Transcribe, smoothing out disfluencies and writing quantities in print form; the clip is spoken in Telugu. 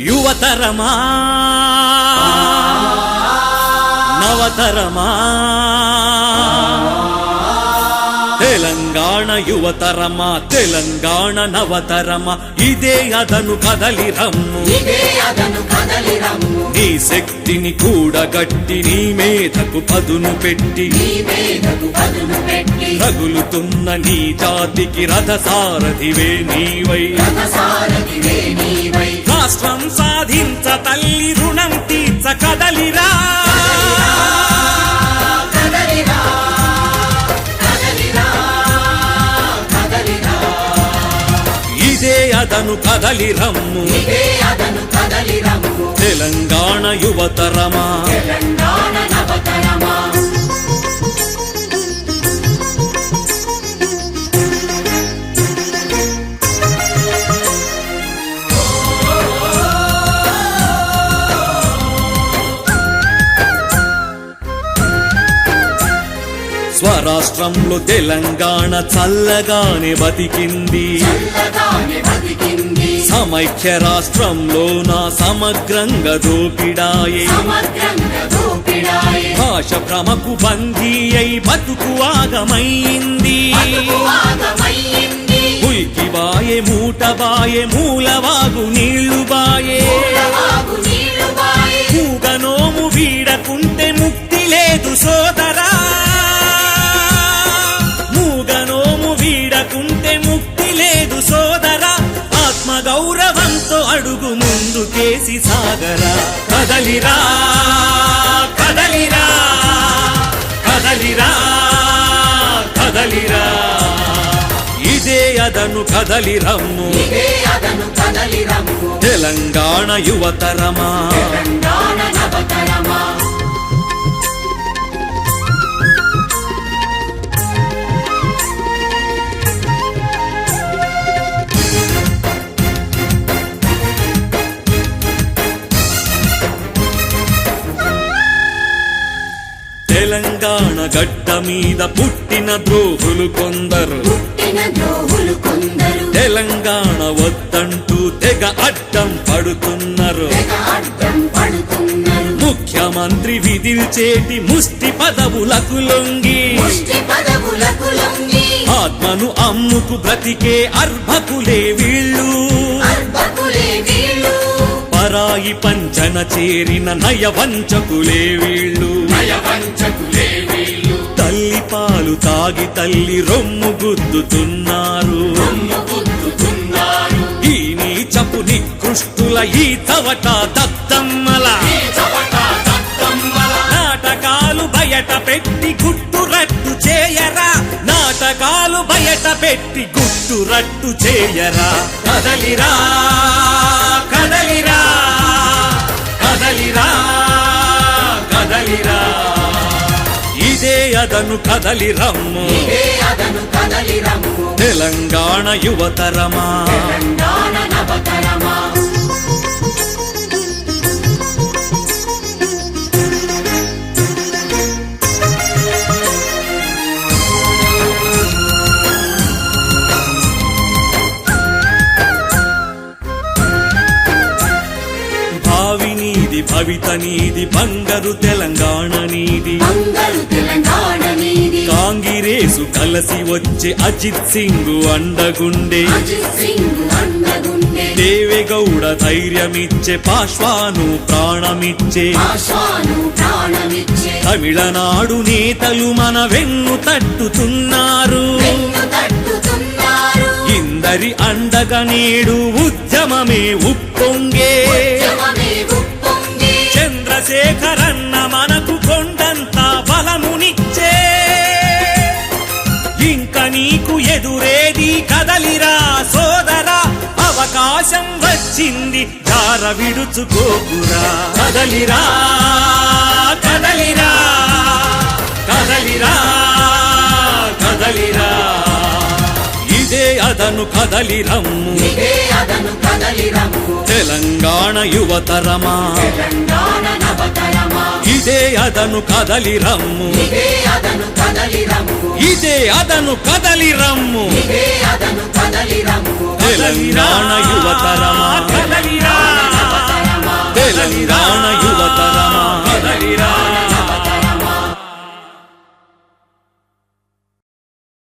యువతరమా నవతరమా తెలంగాణ యువతరమా తెలంగాణ నవతరమా ఇదే అదను కదలిరమ్ము నీ శక్తిని కూడగట్టి నీ మేధకు పదును పెట్టి రగులుతున్న నీ జాతికి రథసారథివే నీవై రాష్ట్రం సాధించ తల్లి రుణం తీర్చ కదలిరా ఇదే అదను కదలిరమ్ము తెలంగాణ యువతరమా స్వరాష్ట్రంలో తెలంగాణ చల్లగానే బతికింది సమైక్య రాష్ట్రంలో నా సమగ్రంగా దోపిడాయే భాష భ్రమకు బందీ అయి బతుకు ఆగమైంది ఉల్కి బాయే మూట బాయే మూలవాగు నీళ్లు బాయే మూగనోము వీడకుంటే ముక్తి లేదు సోదరా మూగనోము వీడకుంటే ముక్తి లేదు సోదరా ఆత్మగౌరవంతో అడుగు ముందుకేసి సాగరా కదలిరా కదలిరా కదలిరా కదలిరా ఇదే అదను కదలిరమ్ము తెలంగాణ యువతరమా తెలంగాణ గడ్డ మీద పుట్టిన ద్రోహులు కొందరు తెలంగాణ వద్దంటూ తెగ అడ్డం పడుతున్నారు ముఖ్యమంత్రి విధిల్చేటి ముష్టి పదవులకు లొంగి ఆత్మను అమ్ముకు బ్రతికే అర్భకులే వీళ్ళు పరాయి పంచన చేరిన నయవంచకులే వీళ్ళు తల్లి పాలు తాగి తల్లి రొమ్ము గుద్దుతున్నారు ఈ నీచపు నికృష్టుల ఈ తవట దత్తమ్మల నాటకాలు బయట పెట్టి గుట్టు రట్టు చేయరా నాటకాలు బయట పెట్టి గుట్టు రట్టు చేయరా కదలిరా కదలిరా కదలిరా కదలిరా ఇదే అదను కదలిరమ్ము తెలంగాణ యువతరమా భవిత నీది బంగారు తెలంగాణ నీది కాంగ్రెసు కలసి వచ్చే అజిత్ సింగ్ అండగుండే దేవేగౌడ ధైర్యమిచ్చే పాశ్వాను ప్రాణమిచ్చే తమిళనాడు నేతలు మన వెన్ను తట్టుతున్నారు ఇందరి అండగా నేడు ఉద్యమమే ఉప్పొంగే చంద్రశేఖరన్న మనకు కొండంత బలమునిచ్చే ఇంక నీకు ఎదురేది కదలిరా సోదరా అవకాశం వచ్చింది దార విడుచుకోకురా కదలిరా కదలిరా కదలిరా కదలిరా ఇదే అదను కదలిరమ్ము తెలంగాణ యువతరమా ఇదే అదను కదలిరమ్ము ఇదే అదను కదలిరమ్ము తెలంగాణ యువతరమా కదలిరా ప్రాణ